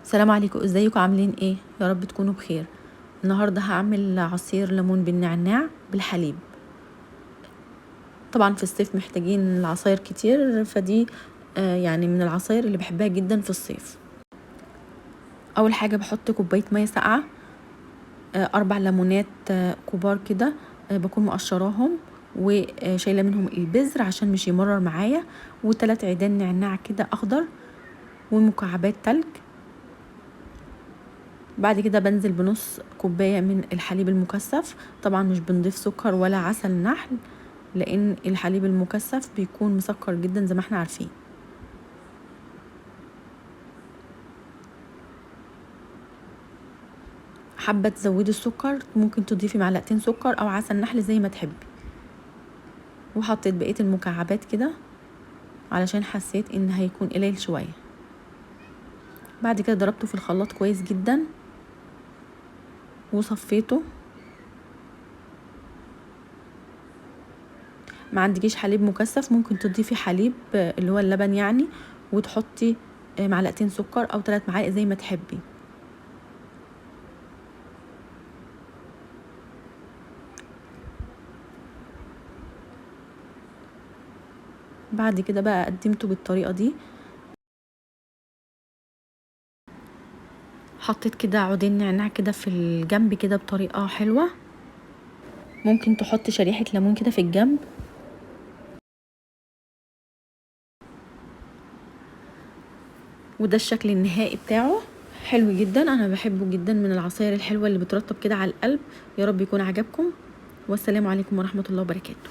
السلام عليكم، ازيكم؟ عاملين ايه؟ يا رب تكونوا بخير. النهارده هعمل عصير ليمون بالنعناع بالحليب. طبعا في الصيف محتاجين العصاير كتير، فدي يعني من العصاير اللي بحبها جدا في الصيف. اول حاجه بحط كوبايه ميه ساقعه، 4 ليمونات كبار كده، بكون مقشراهم وشايله منهم البذر عشان مش يمرر معايا، و3 عيدان نعناع كده اخضر، ومكعبات تلج. بعد كده بنزل بنص كوباية من الحليب المكثف. طبعا مش بنضيف سكر ولا عسل نحل، لان الحليب المكثف بيكون مسكر جدا زي ما احنا عارفين. حابة تزودي السكر ممكن تضيفي معلقتين سكر او عسل نحل زي ما تحبي. وحطيت بقية المكعبات كده علشان حسيت ان هيكون قليل شوية. بعد كده ضربته في الخلاط كويس جدا وصفيته. ما عندكيش حليب مكثف ممكن تضيفي حليب اللي هو اللبن يعني، وتحطي معلقتين سكر او 3 معالق زي ما تحبي. بعد كده بقى قدمته بالطريقة دي. حطيت كده عودين نعناع كده في الجنب كده بطريقة حلوة. ممكن تحطي شريحة ليمون كده في الجنب. وده الشكل النهائي بتاعه، حلو جدا. انا بحبه جدا، من العصاير الحلوة اللي بترطب كده على القلب. يا رب يكون عجبكم، والسلام عليكم ورحمة الله وبركاته.